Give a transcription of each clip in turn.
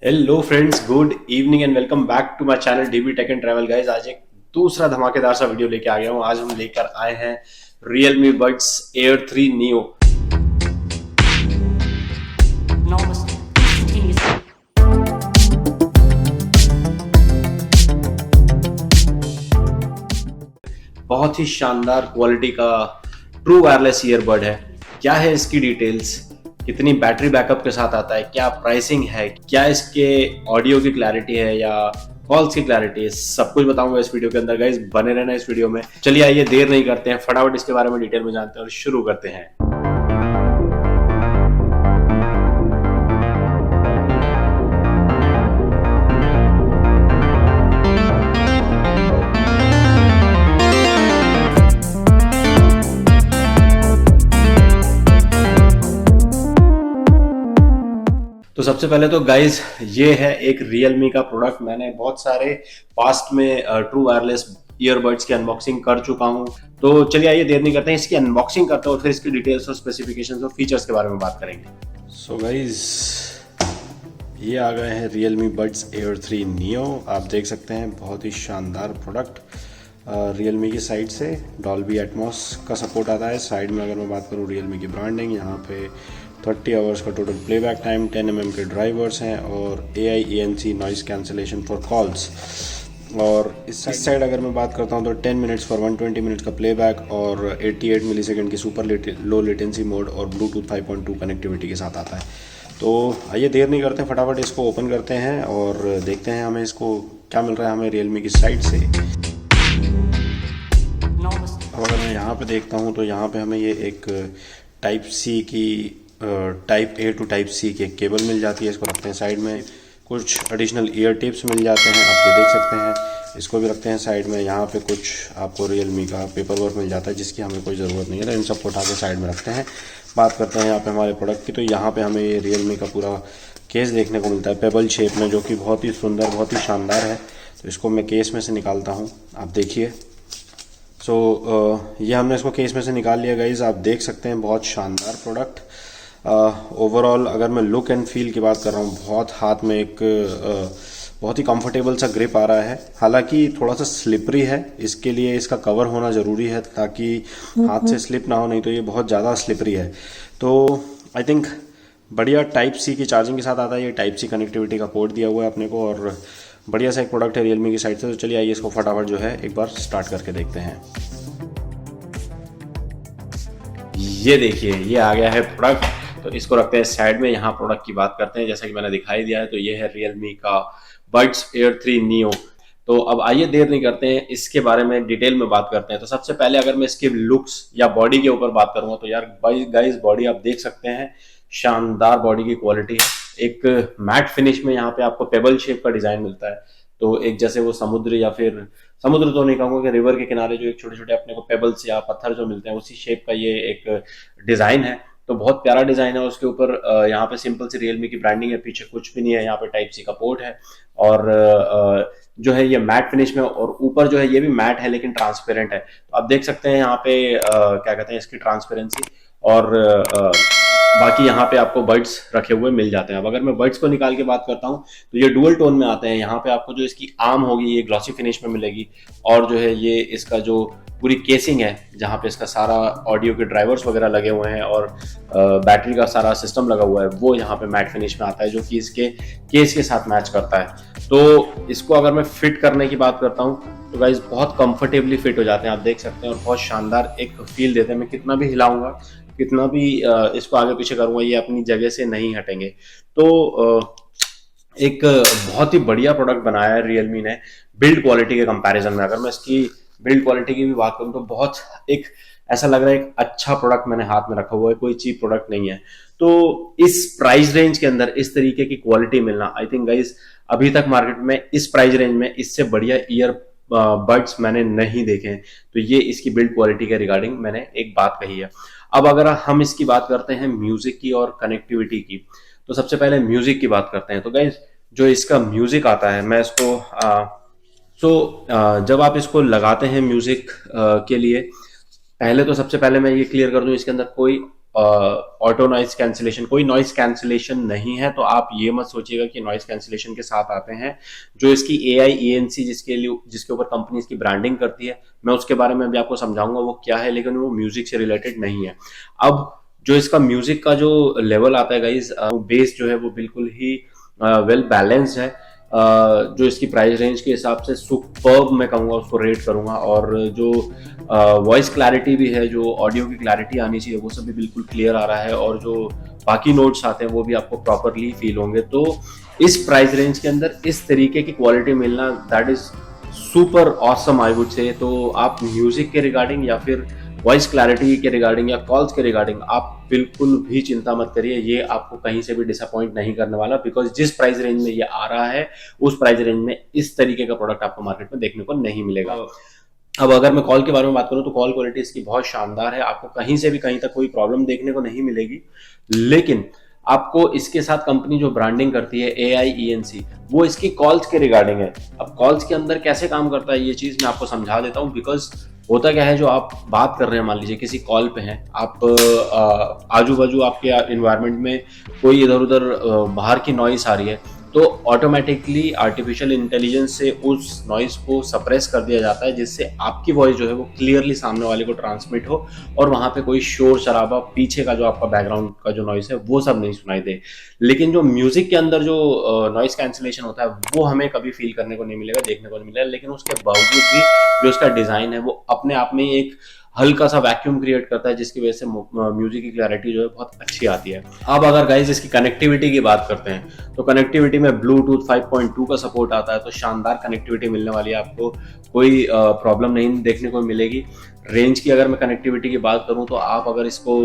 Hello friends, good evening and welcome back to my channel DB tech and travel. Guys, आज एक दूसरा धमाकेदार सा वीडियो लेके आ गया हूँ। आज हम लेकर आए हैं Realme Buds Air 3 Neo। बहुत ही शानदार क्वालिटी का ट्रू वायरलेस ईयरबड है। क्या है इसकी डिटेल्स, कितनी बैटरी बैकअप के साथ आता है, क्या प्राइसिंग है, क्या इसके ऑडियो की क्लैरिटी है या कॉल्स की क्लैरिटी है, सब कुछ बताऊंगा इस वीडियो के अंदर। गाइस, बने रहना इस वीडियो में। चलिए आइए, देर नहीं करते हैं, फटाफट इसके बारे में डिटेल में जानते हैं और शुरू करते हैं। तो सबसे पहले तो गाइज, ये है एक Realme का प्रोडक्ट। मैंने बहुत सारे पास्ट में ट्रू वायरलेस ईयरबड्स की अनबॉक्सिंग कर चुका हूं। तो चलिए आइए, देर नहीं करते हैं, इसकी अनबॉक्सिंग करते हैं और फिर इसकी डिटेल्स और स्पेसिफिकेशंस और फीचर्स के बारे में बात करेंगे। सो गाइज, ये आ गए हैं Realme Buds Air 3 Neo। आप देख सकते हैं, बहुत ही शानदार प्रोडक्ट। Realme की साइड से Dolby Atmos का सपोर्ट आता है। साइड में अगर मैं बात करूँ Realme की ब्रांडिंग, यहाँ पे 30 आवर्स का टोटल प्लेबैक टाइम, 10 mm के ड्राइवर्स हैं और AI ANC noise cancellation for calls. और इस साइड अगर मैं बात करता हूँ तो 10 मिनट्स फॉर 120 मिनट्स का प्लेबैक और 88 मिलीसेकंड की सुपर लो लेटेंसी मोड और ब्लूटूथ 5.2 कनेक्टिविटी के साथ आता है। तो आइए, देर नहीं करते, फटाफट इसको ओपन करते हैं और देखते हैं हमें इसको क्या मिल रहा है हमें Realme की साइड से। अब अगर मैं यहाँ पे देखता हूँ तो यहाँ पे हमें ये एक टाइप सी की type A to type C की एक केबल मिल जाती है। इसको रखते हैं साइड में। कुछ एडिशनल ईयर टिप्स मिल जाते हैं, आप ये देख सकते हैं। इसको भी रखते हैं साइड में। यहाँ पे कुछ आपको Realme का पेपर वर्क मिल जाता है जिसकी हमें कोई ज़रूरत नहीं है, तो इन सबको उठा के साइड में रखते हैं। बात करते हैं यहाँ पे हमारे प्रोडक्ट की। तो यहाँ पे हमें ये Realme का पूरा केस देखने को मिलता है पेबल शेप में, जो कि बहुत ही सुंदर, बहुत ही शानदार है। तो इसको मैं केस में से निकालता हूँ, आप देखिए। ये हमने इसको केस में से निकाल लिया गाइज। आप देख सकते हैं, बहुत शानदार प्रोडक्ट। ओवरऑल अगर मैं लुक एंड फील की बात कर रहा हूँ, बहुत हाथ में एक बहुत ही कंफर्टेबल सा ग्रिप आ रहा है। हालांकि थोड़ा सा स्लिपरी है, इसके लिए इसका कवर होना ज़रूरी है ताकि हाथ से स्लिप ना हो, नहीं तो ये बहुत ज़्यादा स्लिपरी है। तो आई थिंक बढ़िया टाइप सी की चार्जिंग के साथ आता है। ये टाइप सी कनेक्टिविटी का पोर्ट दिया हुआ है अपने को और बढ़िया सा एक प्रोडक्ट है Realme की साइड से। तो चलिए आइए, इसको फटाफट जो है एक बार स्टार्ट करके देखते हैं। ये देखिए, ये आ गया है प्रोडक्ट। तो इसको रखते हैं साइड में। यहाँ प्रोडक्ट की बात करते हैं। जैसा कि मैंने दिखाई दिया है, तो ये है Realme का Buds Air 3 Neo। तो अब आइए, देर नहीं करते हैं, इसके बारे में डिटेल में बात करते हैं। तो सबसे पहले अगर मैं इसके लुक्स या बॉडी के ऊपर बात करूंगा तो यार गाइस, बॉडी आप देख सकते हैं, शानदार बॉडी की क्वालिटी है। एक मैट फिनिश में यहाँ पे आपको पेबल शेप का डिजाइन मिलता है। तो एक जैसे वो समुद्र, या फिर समुद्र तो नहीं कहूंगा, कि रिवर के किनारे जो एक छोटे छोटे अपने को पेबल्स या पत्थर जो मिलते हैं, उसी शेप का ये एक डिजाइन है। तो बहुत प्यारा डिजाइन है। उसके ऊपर यहाँ पे सिंपल सी Realme की ब्रांडिंग है, पीछे कुछ भी नहीं है। यहाँ पे टाइप सी का पोर्ट है और जो है ये मैट फिनिश में, और ऊपर जो है ये भी मैट है लेकिन ट्रांसपेरेंट है। तो आप देख सकते हैं यहाँ पे क्या कहते हैं, इसकी ट्रांसपेरेंसी। और बाकी यहाँ पे आपको बड्स रखे हुए मिल जाते हैं। अब अगर मैं बड्स को निकाल के बात करता हूँ तो ये डुअल टोन में आते हैं। यहाँ पे आपको जो इसकी आर्म होगी ये ग्लॉसी फिनिश में मिलेगी, और जो है ये इसका जो पूरी केसिंग है, जहाँ पे इसका सारा ऑडियो के ड्राइवर्स वगैरह लगे हुए हैं और बैटरी का सारा सिस्टम लगा हुआ है, वो यहाँ पे मैट फिनिश में आता है, जो कि इसके केस के साथ मैच करता है। तो इसको अगर मैं फिट करने की बात करता हूँ तो गाइज, बहुत कंफर्टेबली फिट हो जाते हैं, आप देख सकते हैं, और बहुत शानदार एक फील देते हैं। मैं कितना भी हिलाऊंगा, कितना भी इसको आगे पीछे करूंगा, ये अपनी जगह से नहीं हटेंगे। तो एक बहुत ही बढ़िया प्रोडक्ट बनाया है Realme ने बिल्ड क्वालिटी के कंपैरिजन में। अगर मैं इसकी बिल्ड क्वालिटी की भी बात करूं तो बहुत एक ऐसा लग रहा है, एक अच्छा प्रोडक्ट मैंने हाथ में रखा हुआ है, कोई चीप प्रोडक्ट नहीं है। तो इस प्राइस रेंज के अंदर इस तरीके की क्वालिटी मिलना, आई थिंक गाइज, अभी तक मार्केट में इस प्राइस रेंज में इससे बढ़िया ईयर बड्स मैंने नहीं देखे हैं। तो ये इसकी बिल्ड क्वालिटी के रिगार्डिंग मैंने एक बात कही है। अब अगर हम इसकी बात करते हैं म्यूजिक की और कनेक्टिविटी की, तो सबसे पहले म्यूजिक की बात करते हैं। तो गाइज, जो इसका म्यूजिक आता है, मैं इसको जब आप इसको लगाते हैं म्यूजिक के लिए, पहले तो सबसे पहले मैं ये क्लियर कर दूं, इसके अंदर कोई ऑटो नॉइस कैंसिलेशन, कोई नॉइस कैंसिलेशन नहीं है। तो आप ये मत सोचिएगा कि नॉइस कैंसिलेशन के साथ आते हैं। जो इसकी AIENC जिसके ऊपर कंपनी इसकी ब्रांडिंग करती है, मैं उसके बारे में भी आपको समझाऊंगा वो क्या है, लेकिन वो म्यूजिक से रिलेटेड नहीं है। अब जो इसका म्यूजिक का जो लेवल आता है गाइज, बेस जो है वो बिल्कुल ही वेल बैलेंस्ड है। जो इसकी प्राइस रेंज के हिसाब से सुपर्ब मैं कहूँगा, उसको रेट करूँगा। और जो वॉइस क्लैरिटी भी है, जो ऑडियो की क्लैरिटी आनी चाहिए, वो सब भी बिल्कुल क्लियर आ रहा है। और जो बाकी नोट्स आते हैं वो भी आपको प्रॉपरली फील होंगे। तो इस प्राइस रेंज के अंदर इस तरीके की क्वालिटी मिलना, that is super awesome I would say. तो आप म्यूजिक के रिगार्डिंग या फिर वॉइस क्लैरिटी के रिगार्डिंग या कॉल्स के रिगार्डिंग आप बिल्कुल भी चिंता मत करिए, ये आपको कहीं से भी डिसअपॉइंट नहीं करने वाला। बिकॉज जिस प्राइस रेंज में ये आ रहा है, उस प्राइस रेंज में इस तरीके का प्रोडक्ट आपको मार्केट में देखने को नहीं मिलेगा। अब अगर मैं कॉल के बारे में बात करूं तो कॉल क्वालिटी इसकी बहुत शानदार है, आपको कहीं से भी कहीं तक कोई प्रॉब्लम देखने को नहीं मिलेगी। लेकिन आपको इसके साथ कंपनी जो ब्रांडिंग करती है AIENC, वो इसकी कॉल्स के रिगार्डिंग है। अब कॉल्स के अंदर कैसे काम करता है ये चीज मैं आपको समझा देता हूँ। बिकॉज होता क्या है, जो आप बात कर रहे हैं, मान लीजिए किसी कॉल पे हैं आप, आजू बाजू आपके एनवायरनमेंट में कोई इधर उधर बाहर की नॉइस आ रही है, तो ऑटोमेटिकली आर्टिफिशियल इंटेलिजेंस से उस नॉइस को सप्रेस कर दिया जाता है, जिससे आपकी वॉइस जो है वो क्लियरली सामने वाले को ट्रांसमिट हो और वहां पे कोई शोर शराबा, पीछे का जो आपका बैकग्राउंड का जो नॉइस है वो सब नहीं सुनाई दे। लेकिन जो म्यूजिक के अंदर जो नॉइस कैंसिलेशन होता है वो हमें कभी फील करने को नहीं मिलेगा, देखने को नहीं मिलेगा। लेकिन उसके बावजूद भी जो इसका डिजाइन है वो अपने आप में एक हल्का सा वैक्यूम क्रिएट करता है, जिसकी वजह से म्यूजिक की क्लैरिटी जो है बहुत अच्छी आती है। अब अगर गाइज इसकी कनेक्टिविटी की बात करते हैं, तो कनेक्टिविटी में ब्लूटूथ 5.2 का सपोर्ट आता है, तो शानदार कनेक्टिविटी मिलने वाली है, आपको कोई प्रॉब्लम नहीं देखने को मिलेगी। रेंज की अगर मैं कनेक्टिविटी की बात करूं तो आप अगर इसको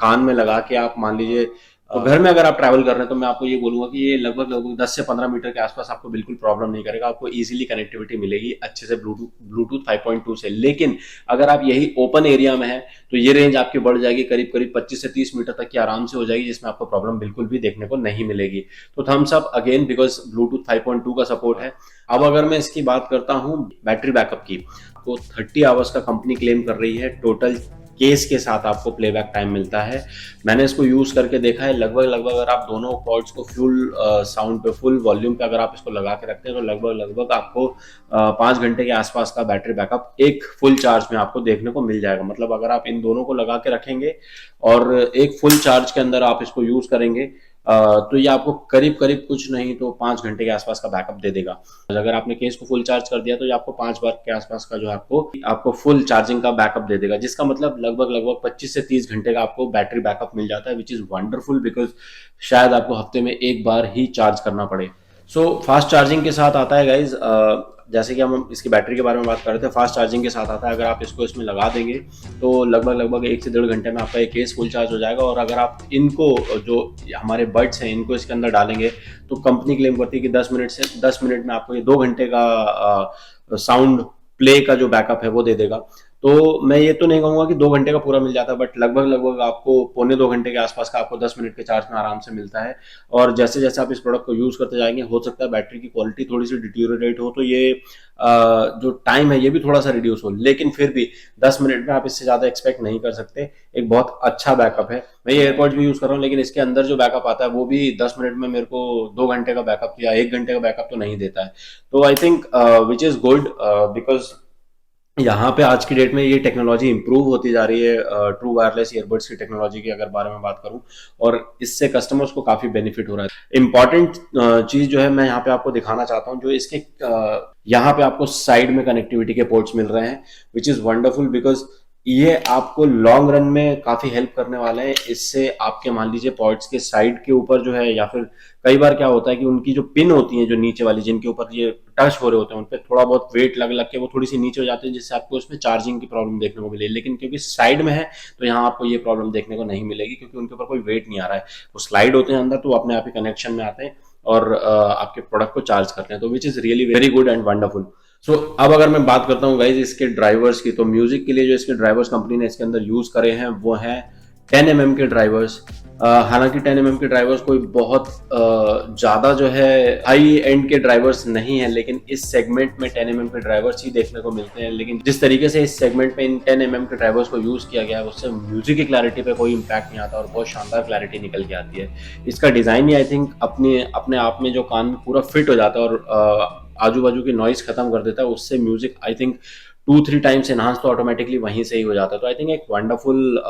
कान में लगा के आप मान लीजिए, तो घर में अगर आप ट्रैवल कर रहे हैं, तो मैं आपको ये बोलूंगा कि ये लगभग 10 से 15 मीटर के आसपास आपको बिल्कुल प्रॉब्लम नहीं करेगा, आपको इजीली कनेक्टिविटी मिलेगी अच्छे से ब्लूटूथ 5.2 से। लेकिन अगर आप यही ओपन एरिया में है तो ये रेंज आपकी बढ़ जाएगी, करीब करीब 25 से 30 मीटर तक की आराम से हो जाएगी, जिसमें आपको प्रॉब्लम बिल्कुल भी देखने को नहीं मिलेगी। तो thumbs up again, because Bluetooth 5.2 का सपोर्ट है। अब अगर मैं इसकी बात करता हूँ बैटरी बैकअप की, तो 30 आवर्स का कंपनी क्लेम कर रही है। टोटल केस के साथ आपको प्लेबैक टाइम मिलता है। मैंने इसको यूज करके देखा है, लगभग अगर आप दोनों कॉर्ड्स को फुल साउंड पे, फुल वॉल्यूम पे अगर आप इसको लगा के रखते हैं, तो लगभग आपको 5 घंटे के आसपास का बैटरी बैकअप एक फुल चार्ज में आपको देखने को मिल जाएगा। मतलब अगर आप इन दोनों को लगा के रखेंगे और एक फुल चार्ज के अंदर आप इसको यूज करेंगे, तो ये आपको करीब करीब कुछ नहीं तो 5 घंटे के आसपास का बैकअप दे देगा। अगर आपने केस को फुल चार्ज कर दिया तो ये आपको 5 बार के आसपास का जो आपको फुल चार्जिंग का बैकअप दे देगा, जिसका मतलब लगभग 25 से 30 घंटे का आपको बैटरी बैकअप मिल जाता है, विच इज वंडरफुल। बिकॉज शायद आपको हफ्ते में एक बार ही चार्ज करना पड़े। सो फास्ट चार्जिंग के साथ आता है गाइज, जैसे कि हम इसकी बैटरी के बारे में बात कर रहे थे, फास्ट चार्जिंग के साथ आता है। अगर आप इसको इसमें लगा देंगे तो लगभग 1 से 1.5 घंटे में आपका एक केस फुल चार्ज हो जाएगा। और अगर आप इनको, जो हमारे बड्स हैं, इनको इसके अंदर डालेंगे, तो कंपनी क्लेम करती है कि 10 मिनट में आपको ये 2 घंटे का साउंड प्ले का जो बैकअप है वो दे देगा। तो मैं ये तो नहीं कहूंगा कि 2 घंटे का पूरा मिल जाता है, बट लगभग आपको 1.25 घंटे के आसपास का आपको 10 मिनट के चार्ज में आराम से मिलता है। और जैसे जैसे आप इस प्रोडक्ट को यूज करते जाएंगे, हो सकता है बैटरी की क्वालिटी थोड़ी सी डिटीरियोरेट हो, तो ये जो टाइम है ये भी थोड़ा सा रिड्यूस हो, लेकिन फिर भी 10 मिनट में आप इससे ज्यादा एक्सपेक्ट नहीं कर सकते। एक बहुत अच्छा बैकअप है। मैं ये एयरपॉड्स भी यूज कर रहा हूँ, लेकिन इसके अंदर जो बैकअप आता है वो भी 10 मिनट में मेरे को 2 घंटे का बैकअप या 1 घंटे का बैकअप तो नहीं देता है। तो I think which is good, because यहाँ पे आज की डेट में ये टेक्नोलॉजी इंप्रूव होती जा रही है, ट्रू वायरलेस ईयरबड्स की टेक्नोलॉजी की अगर बारे में बात करूं, और इससे कस्टमर्स को काफी बेनिफिट हो रहा है। इंपॉर्टेंट चीज जो है मैं यहाँ पे आपको दिखाना चाहता हूँ, जो इसके यहाँ पे आपको साइड में कनेक्टिविटी के पोर्ट्स मिल रहे हैं, विच इज वंडरफुल। बिकॉज ये आपको लॉन्ग रन में काफी हेल्प करने वाले हैं। इससे आपके मान लीजिए पॉड्स के साइड के ऊपर जो है, या फिर कई बार क्या होता है कि उनकी जो पिन होती है, जो नीचे वाली, जिनके ऊपर ये टच हो रहे होते हैं, उन पर थोड़ा बहुत वेट लग के वो थोड़ी सी नीचे हो जाती है, जिससे आपको उसमें चार्जिंग की प्रॉब्लम देखने को मिले। लेकिन क्योंकि साइड में है तो यहाँ आपको ये प्रॉब्लम देखने को नहीं मिलेगी, क्योंकि उनके ऊपर कोई वेट नहीं आ रहा है। वो स्लाइड होते हैं अंदर, तो अपने आप ही कनेक्शन में आते हैं और आपके प्रोडक्ट को चार्ज करते हैं। तो which is really very good and wonderful. So अब अगर मैं बात करता हूँ गाइज इसके ड्राइवर्स की, तो म्यूजिक के लिए जो इसके ड्राइवर्स कंपनी ने इसके अंदर यूज करे हैं वो है 10 mm के ड्राइवर्स। हालांकि 10 mm के ड्राइवर्स कोई बहुत ज़्यादा जो है हाई एंड के ड्राइवर्स नहीं है, लेकिन इस सेगमेंट में 10 mm के ड्राइवर्स ही देखने को मिलते हैं। लेकिन जिस तरीके से इस सेगमेंट में इन 10 mm के ड्राइवर्स को यूज़ किया गया है, उससे म्यूजिक की क्लैरिटी पे कोई इम्पैक्ट नहीं आता और बहुत शानदार क्लैरिटी निकल के आती है। इसका डिज़ाइन ही आई थिंक अपने अपने आप में जो कान पूरा फिट हो जाता है और आजू बाजू की नॉइज खत्म कर देता है, उससे music I think 2-3 times enhance तो ऑटोमेटिकली वहीं से ही हो जाता है। तो आई थिंक एक वंडरफुल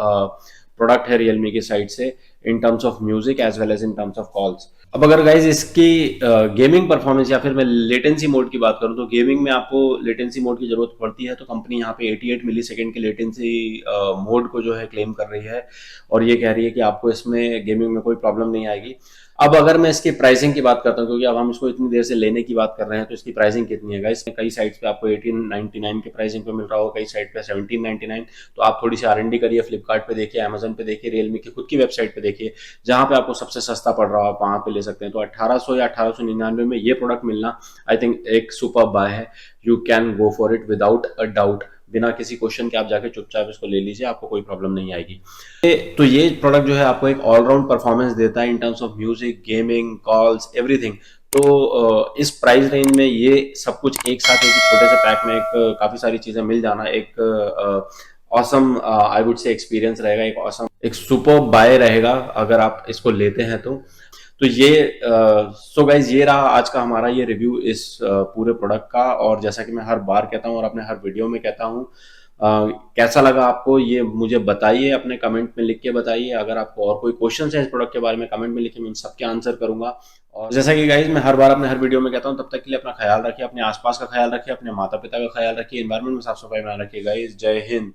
प्रोडक्ट है रियलमी की साइड से in terms of music as well as in terms of calls. अब अगर गाइज इसकी गेमिंग परफॉर्मेंस या फिर मैं लेटेंसी मोड की बात करूं, तो गेमिंग में आपको लेटेंसी मोड की जरूरत पड़ती है। तो कंपनी यहाँ पे 88 मिली सेकेंड के लेटेंसी मोड को जो है क्लेम कर रही है और ये कह रही है कि आपको इसमें गेमिंग में कोई प्रॉब्लम नहीं आएगी। अब अगर मैं इसकी प्राइसिंग की बात करता हूँ, क्योंकि अब हम इसको इतनी देर से लेने की बात कर रहे हैं, तो इसकी प्राइसिंग कितनी है गाइस? कई साइट्स पे आपको 1899 के प्राइसिंग पे मिल रहा होगा, कई साइट पे 1799। तो आप थोड़ी सी R&D करिए, फ्लिपकार्ट पे देखिए, अमेजन पे देखिए, रियलमी की खुद की वेबसाइट पे देखिए, जहां पे आपको सबसे सस्ता पड़ रहा हो आप वहां पे ले सकते हैं। तो 1800 या 1899 में ये प्रोडक्ट मिलना आई थिंक एक सुपर बाय है। You can go for it without a doubt. बिना किसी क्वेश्चन के आप जाके चुपचाप इसको ले लीजिए, आपको कोई प्रॉब्लम नहीं आएगी। तो ये प्रोडक्ट जो है आपको एक ऑलराउंड परफॉर्मेंस देता है इन terms of music, gaming, calls, everything. तो इस प्राइस रेंज में ये सब कुछ एक साथ एक छोटे से पैक में एक काफी सारी चीजें मिल जाना एक awesome I would say experience रहेगा, एक ऑसम एक सुपर बाय रहेगा अगर आप इसको लेते हैं तो ये सो गाइज ये रहा आज का हमारा ये रिव्यू इस पूरे प्रोडक्ट का। और जैसा कि मैं हर बार कहता हूँ और अपने हर वीडियो में कहता हूँ, कैसा लगा आपको ये मुझे बताइए, अपने कमेंट में लिख के बताइए। अगर आपको और कोई क्वेश्चन है इस प्रोडक्ट के बारे में, कमेंट में लिखिए, मैं उन सबके आंसर करूंगा। और जैसा कि गाइज मैं हर बार अपने हर वीडियो में कहता हूँ, तब तक के लिए अपना ख्याल रखिए, अपने आसपास का ख्याल रखिए, अपने माता पिता का ख्याल रखिए, एनवायरमेंट में साफ सफाई बनाए रखिए गाइज। जय हिंद।